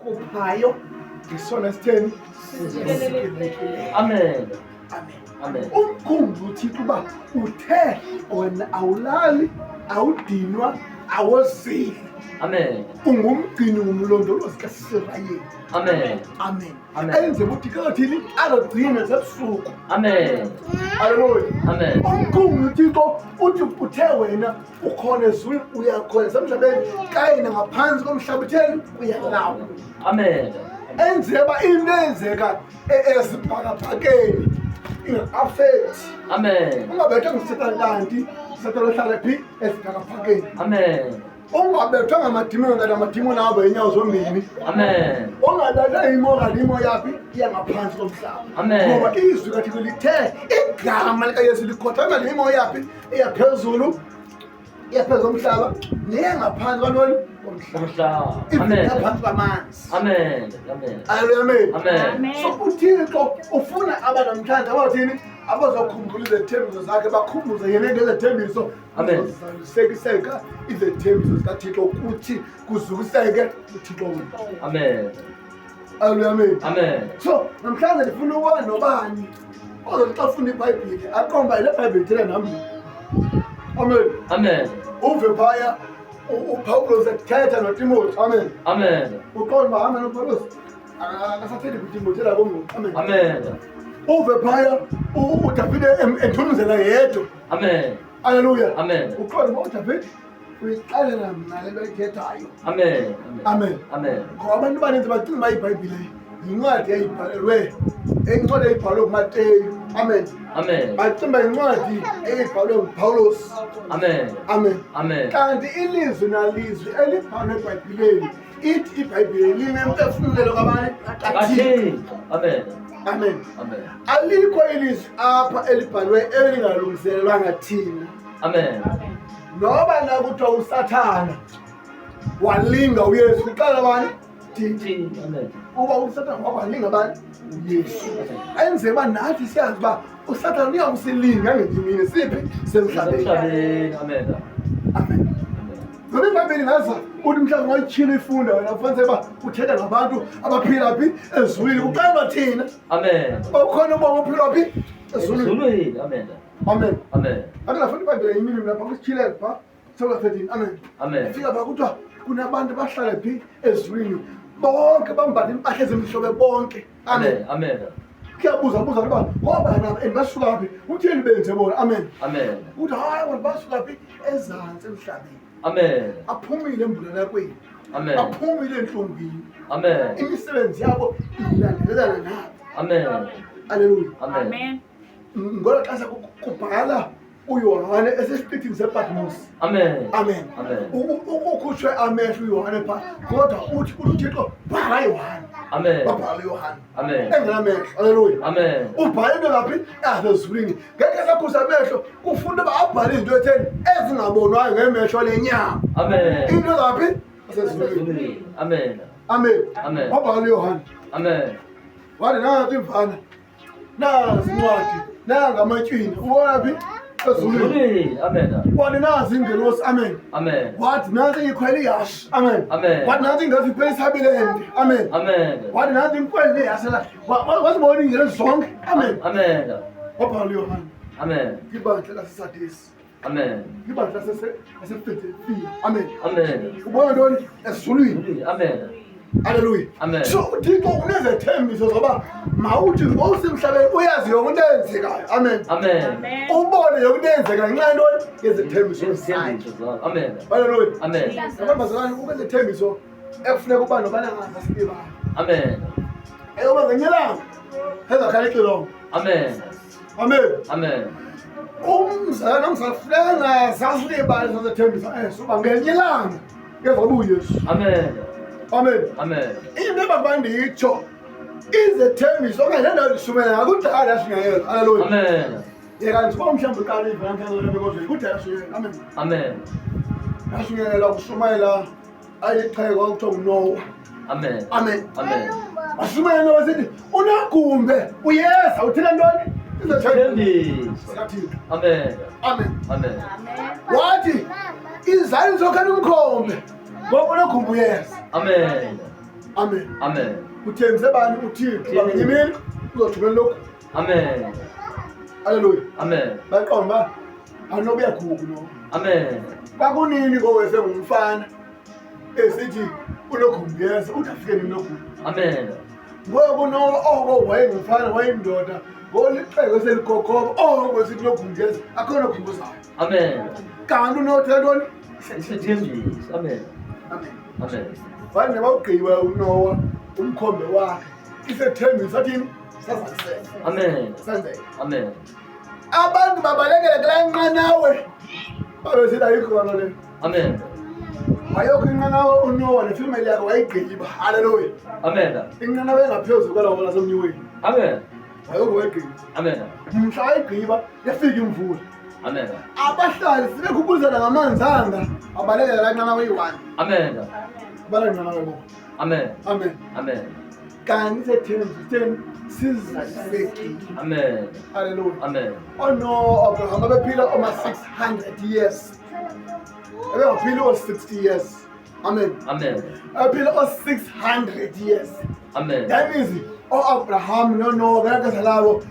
kuphayo ngisona sitheni. Amen. Amen. Amen. Umkhumbi uThixo uba uthe wena awulali, awudinwa, awozili. Amen. Ungumgcini womlondolozi kaSirayeli. Amen. Amen. Amen. Enze ukuthi kathini alogcina sebusuku. Amen. Haleluya. Amen. Umkhumbi uThixo uthi uthe wena ukhona ezulwini uyakhona emhlabeni kanye ngaphansi komhlaba utheni uyalawo. Amen. Enze ba into enzeka esibhakabhakeni inga-affect. Amen. Ungabethwa ngisethana kanti Satan ohlala phi esibhakabhakeni. Amen. Ungabethwa ngamadimoni kanti amadimoni abo inyawo zombili. Amen. Ungalatha imoya yaphi iyangaphansi komhlaba. Amen. Ngoba izwi kathi lithe igama likaYesu likhothama nemoya yaphi iyaphezulu iyaphezulu komhlaba neyangaphansi kwanoni komhlaba. Amen. Ngaphansi kwamanzi. Amen. Amen. Amen. Amen. So uThixo ufuna abanamhlanje abathini abazokhumbula izethembiso zakhe bakhumbuze yena ngezethembiso. Amen. Sekiseka izethembiso zikaThixo ukuthi kuzukiseke uThixo wethu. Amen. Amen. Amen. So namhlanje ndifuna ukuba nobani ozothi xa ufunda iBhayibhile aqomba ile Bhayibhile thina nami. Amen. Amen. Uve phaya uPawulos ethetha noTimothi. Amen. Amen. Uqonda hamba noPawulos akasatheli kuTimothi la komuntu. Amen. Amen. Uve phaya uDavide ethunuzela yedwa. Amen. Haleluya. Amen. Uqonda uDavide uyixalela mina lento ayithethayo. Amen. Amen. Amen. Ngoba abantu baninzi bacinga iBhayibhile yincwadi eyibhalelwe incwadi eyibhalwe nguMateyu. Amen. Amen. Bacinga incwadi eyibhalwe nguPawulos. Amen. Amen. Amen. Kanti ilizwi nalizwi elibhalwe eBhayibhileni ithi iBhayibhile linemphefumulelo kabani? Kathixo. Amen. Amen. Amen. Alikho ilizwi apha elibhalwe elingalungiselelwanga thina. Amen. Noba nakuthiwa uSathana walinga uYesu uqala bani? Thina. Amen. Uba uSathana walinga bani? uYesu. Enze ba nathi siyazi ba uSathana uyakusilinga ngendimini siphi semhlabeni. Amen. Amen. Ngoba iBhayibheli ngaza uthi mhlawumbe ngayitshila ifunda wena ufanele ba uthetha ngabantu abaphila phi ezulwini uqala thina. Amen. Ukhona uba uphila phi ezulwini. Amen. Amen. Amen. Akulafundi iBhayibheli yimini lapha kusitshile pha Psalm 13. Amen. Amen. Fika ba kuthiwa kunabantu bahlala phi ezulwini bonke bambala impahla ezimhlophe bonke. Amen. Amen. Kuyabuza uba ngoba nabo basuka phi uthini benze bona. Amen. Amen. Uthi hayi bona basuka phi ezantsi emhlabeni. Amen. Aphumile embulelekweni. Amen. Aphumile enhlungwini. Amen. Imisebenzi yabo ilandelelana nabo. Amen. Haleluya. Amen. Ngoba xa kubhala uYohane esesiqithini sePatmos. Amen. Amen. Amen. Ukhutshwe amehlo uYohane pha kodwa uthi uThixo bhala Yohane. Amen. Babhala uYohane. Amen. Engenamehlo. Haleluya. Amen. Ubhala into ngaphi? Ezulwini. Ngeke sakhuza amehlo kufuna uba abhale izinto etheni ezingabonwayo ngemehlo lenyama. Amen. Into ngaphi? Ezulwini. Amen. Amen. Amen. Babhala uYohane. Amen. Wathi nathi imfana. Nazi incwadi. Nanga amatshini. Ubona phi? Ezulwini. Amen. Wathi nazi ingelosi. Amen. Amen. Wathi nazi ikhwele iyashi. Amen. Amen. Wathi nazi ingazi iphela isabilende. Amen. Amen. Wathi nazi imkwele yasela. Wasibona ingelosi zonke. Amen. Amen. Babhala uYohane. Amen. Ibandla laseSardis. Amen. Ibandla laseFiladelfia. Amen. Amen. Ubona ntoni? Ezulwini. Amen. Haleluya. Amen. So uThixo unezethembiso zoba mawuthi usemhlabeni uyazi yonke into eyenzekayo. Amen. Amen. Ubone yonke into eyenzekayo ngenxa yentoni? Yezethembiso. Amen. Haleluya. Amen. Abazalwane ubezethembiso ekufuneka uba nobana ngasibiba. Amen. Eyoba ngenyelanga ezakhala ixilongo. Amen. Amen. Amen. Umzalwane ongasafuneka ngasasibiba ezethembiso suba ngenyelanga ngezoba uYesu. Amen. Amen. Amen. Into abanditsho izethembiso okanye le ndawo zisumela ngakudala yashunyayela. Haleluya. Amen. Yeka ngiba mhlawumbe uqala ivela mhlawumbe bekozweni kudala yashunyayela. Amen. Amen. Yashunyayela ukushumayela ayixheka ukuthiwa nguNoah. Amen. Amen. Amen. Washumayela Noah sithi unagumbe uyeza uthina ntoni? Izethembiso. Sikathixo. Amen. Amen. Amen. Wathi izali zokhana umkhombe ngoba unagumbe uyeza. Amen. Amen. Amen. Uthembise bani uThixo bangenyimini uzothumela lokhu. Amen. Hallelujah. Amen. Baqomba anobuya khulu no. Amen. Bakunini ngowese ngumfana esithi unokhungeza uthafike ninokhu. Amen. Ngoba no oko wayengumfana wayindoda ngolixeko seligogoba ngosithi nokhungeza akhona khumbuzayo. Amen. Kanti unothentoni Isithembiso. Amen. Amen. Amen. Vane bawugqiba uNoah umkhombe wakhe isethembiso athini sazaliseka. Amen. Senzeka. Amen. Abantu babalekela kula nqanawe babesithi ayikhona le. Amen. Ayokho inqanawe uNoah nefamily yakhe wayigqiba. Hallelujah. Amen. Inqanawe engaphezulu kwalawo lasemnyweni. Amen. Ayokho wayigqiba. Amen. Mhla wayigqiba yafika imvula. Amen. Abahlali sebekhukhuzela ngamanzi anga abalekela la nqanawe yi-1. Amen. Bala nqanawe bo. Amen. Amen. Amen. Kanti sethembiso sizalisekile. Amen. Hallelujah. Amen. No, Abraham abephila over 600 years. Abephila over 60 years. Amen. Amen. Abephila over 600 years. Amen. That means Abraham no ngakazalabo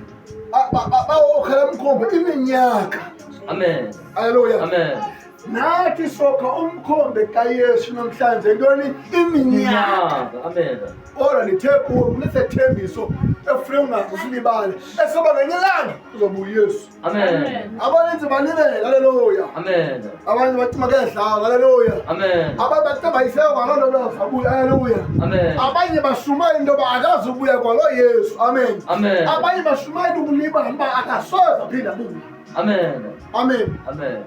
bawokhala umkhombe iminyaka. Amen. Hallelujah. Amen. Nathi sokha umkhombe kaYesu namhlanje ntoni iminyaka. Amen. Ora lithembu lesethembiso efuna ungasilibale esoba ngenyelanga uzobuya uYesu. Amen. Abaninzi balibela. Hallelujah. Amen. Abanye bathi makedlala. Hallelujah. Amen. Abanye bathi bayiseka kwalo lozabuya. Hallelujah. Amen. Abanye bashuma into ba akazubuya kwalo Yesu. Amen. Amen. Abanye bashuma into kulibala ba akasoza phinda buya. Amen. Amen. Amen.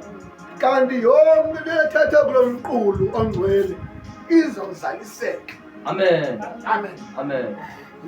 Kanti yonke lethatha kulo mqulu ongcwele izozaliseka. Amen. Amen. Amen.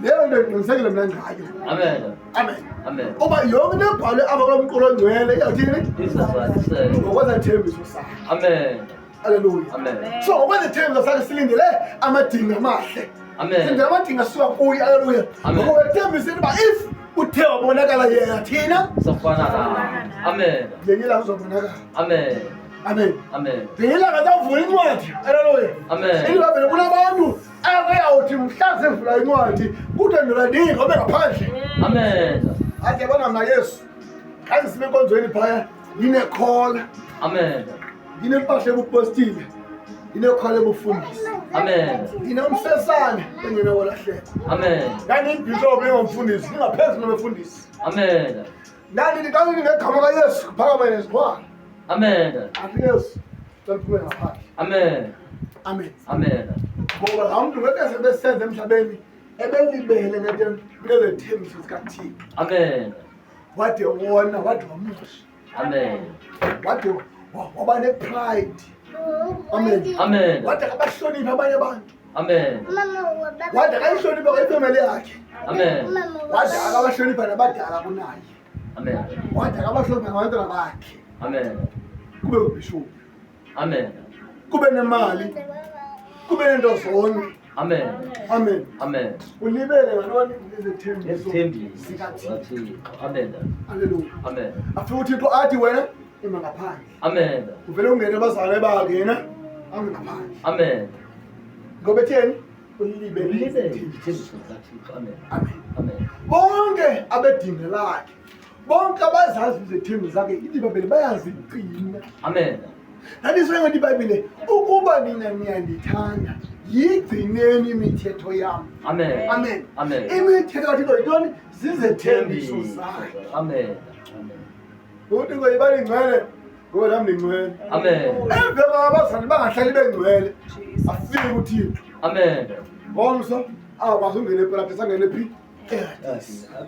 Leyo nto ngisekele mina ngayo. Amen. Amen. Amen. Oba yonke lebhale apha kulo mqulu ongcwele iyathini Izazaliseka. ngokwezethembiso sakhe. Amen. Hallelujah. Amen. So ngokwezethembiso sakhe silindele amadinga amahle. Amen. Silindele amadinga asuka kuye. Hallelujah. Amen. Ngokwethembiso uba if uthe wabonakala yena thina Sofana. Amen. ngenyelanga uzobonakala. Amen. Amen. Amen. Ngenyelanga zavula incwadi. Hallelujah. Amen. Ilibambele kunabantu akuyawuthi mhla sevula incwadi kude ndoladinga obe ngaphandle. Amen. Athi yabona mna Yesu kanti sibe enkonzweni phaya nginekhola Amen. nginempahla ebupostile nginekhola ebufundisi Amen. nginomsesane engenawolahleko. Amen. Ngangiyibhishophu engomfundisi ngingaphezulu nobefundisi. Amen. Ngangingegama kaYesu phakama nezikhwala. Amen. Athi Yesu saliphume ngaphandle. Amen. Amen. Amen. Ngoba la muntu ngeke sebesenza emhlabeni ebelibele ngezethembiso zikaThixo. Amen. Wade wona wade wamusha. Amen. Wade waba ne-pride. Amen. Amen. Wade akabahloniphi abanye abantu. Amen. Wade akayihlonipha kwifamily yakhe. Amen. Wade akabahlonipha nabadala kunaye. Amen. Wade akabahlonipha ngabantwana bakhe. Amen. Kube ubishophu, Amen. kube nemali, kube nento zonke. Amen. Amen. Amen. Ulibele ngalona ngezethembiso Esithembiso zikaThixo. kaThixo. Amen. Hallelujah. Amen. Afike uThixo athi wena ima ngaphandle. Amen. Uvele ungene abazali bakhe yena ame ngaphandle. Amen. Ngoba etheni ulibele Ulibele izithembiso. isithembiso kaThixo. Amen. Amen. Amen. Bonke abedinga lakhe, bonke abazazi izithembiso zakhe iBhayibheli bayazigcina. Amen. Nandiswe ngathi iBhayibheli ukuba nina niyandithanda yigcineni imithetho yami. Amen. Amen. Amen. Imithetho kaThixo yintoni? Zizethembiso zakhe. Amen. uThixo yibali ngcwele ngoba nami ngingcwele. Amen. Emvela abazali bangahlali bengcwele afike uThixo. Amen. Ngomso akwazi ungene eparadise angene phi?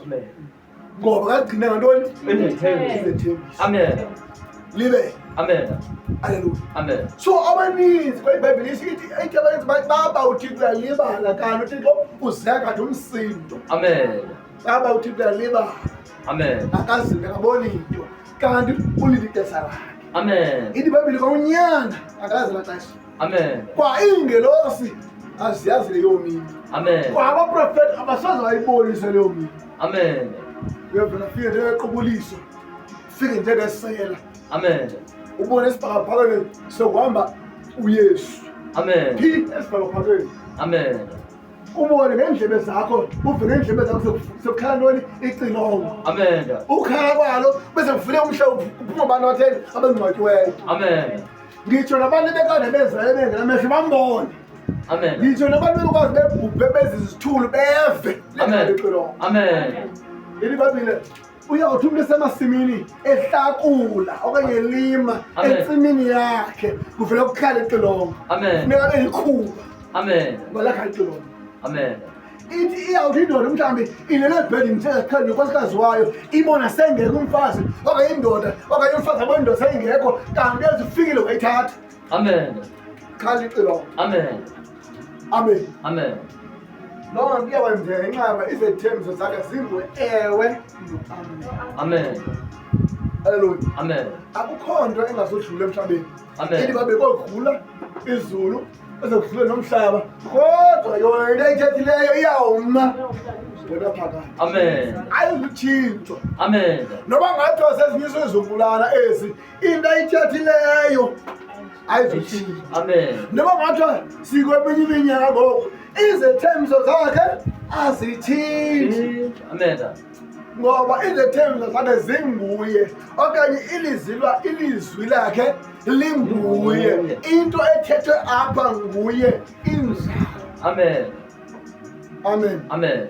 Amen. Ngoba kagcina ngantoni? Izethembiso. Izethembiso. Amen. Libe. Amen. Hallelujah. Amen. So abaninzi kweBhayibheli ithi abaninzi baba uThixo uyalibala kanti uThixo uzeka nje umsindo. Amen. Baba uThixo uyalibala Amen. akazi akaboni into kanti ulile ixesha lakhe. Amen. Ithi iBhayibheli kwaunyanga akazi laxesha. Amen. Kwa iingelosi aziyazi leyo mini. Amen. Kwa abaprofeti abasoze bayibonise leyo mini. Amen. Uyavela fike njengequbuliso fike njengesela Amen. ubone esibhakaphakeni sokuhamba uYesu. Amen. Phi esibhakaphakeni Amen. ubone ngendlebe zakho uve ngendlebe zakho sokukhala ntoni icilongo Amen. ukhala kwalo bese kuvule umhlaba uphuma abantu abatheni abangcwatshiweyo Amen. ngitsho nabantu bekade bezayo bengenamehlo bambone Amen. ngitsho nabantu bekwazi bebhubhe bezizithulu beve Amen. icilongo Amen. leli babile uyawuthi umuntu esemasimini ehlakula okanye elima Amen. ensimini yakhe kuvele ukukhala icilongo Amen. funeka beyikhuba Amen. ngolakha icilongo Amen. ithi iyawuthi indoda mhlawumbe ilele ebhedini njengesikhathi nonkosikazi wayo ibona sengekho umfazi okanye indoda okanye umfazi abondoda seyingekho kanti ezifikile wayithatha Amen. khala icilongo Amen. amen Amen. loo nto iyakwenzeka inxaba izethembiso zakhe zinguwe ewe no-amen Amen. haleluya Amen. akukho nto engasodlula emhlabeni Amen. ili babe kodlula izulu ezokudlula nomhlaba kodwa yona into ayithethileyo iyawuma wena phakathi Amen. ayizutshintshwa Amen. noba ngathiwa sezinyiswe izumbulana ezi into ayithethileyo ayizutshintshwa Amen. noba ngathiwa sikweminye iminyaka ngoku izethembiso zakhe azitshintshi Amen. ngoba izethembiso zakhe zinguye okanye ilizwi lakhe linguye into ethethwe apha nguye injalo Amen. amen Amen.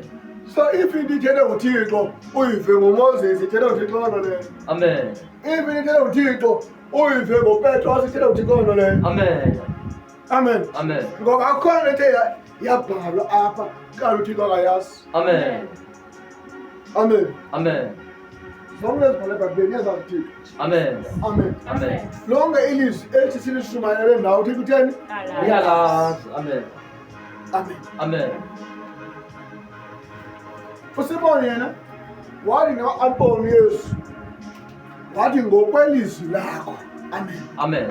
so if into ithethe nguthixo uyive ngomoses ithethe nguthixo loo nto leyo Amen. if into ithethe nguthixo uyive ngopetros ithethe nguthixo loo nto leyo Amen. amen Amen. ngoba akukho nto ethe yabhalwa apha kanti uthixo akayazi Amen. amen Amen. zonke ezibhale ebhayibhileni iyazazi uthixo Amen. amen Amen. lonke ilizwi ethi silishumayele ndawo uthixo utheni Uyalazi. Amen. amen Amen. usibone yena wathi ngaboni yesu wathi ngokwelizwi lakho amen Amen.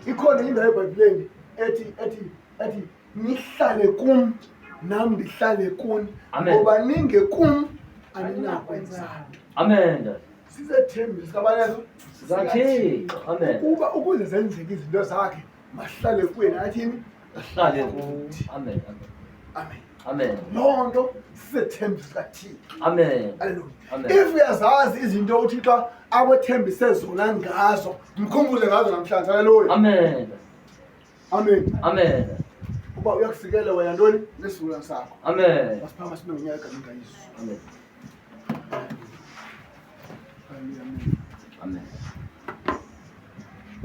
ikhona indawo ebhayibhileni ethi nihlale kum nam ndihlale kuni Amen. ngoba ningekum aninakwenzana Amen. sizethembisa kabanezo Zathixo. Amen. ukuba ukuze zenzeke izinto zakhe mahlale kuye nathini Ahlale kuthi. Amen. amen Amen. loo nto sisethembiso kathixo Amen. Haleluya. Amen. If uyazazi izinto uthixo akwethembise zona ngazo mkhumbuze ngazo namhlanje haleluya Amen. amen Amen. uba uyakusikela wena ntoni nesivula sakho Amen. masiphama sibe ngonyaka egameni kayesu Amen. amen Amen.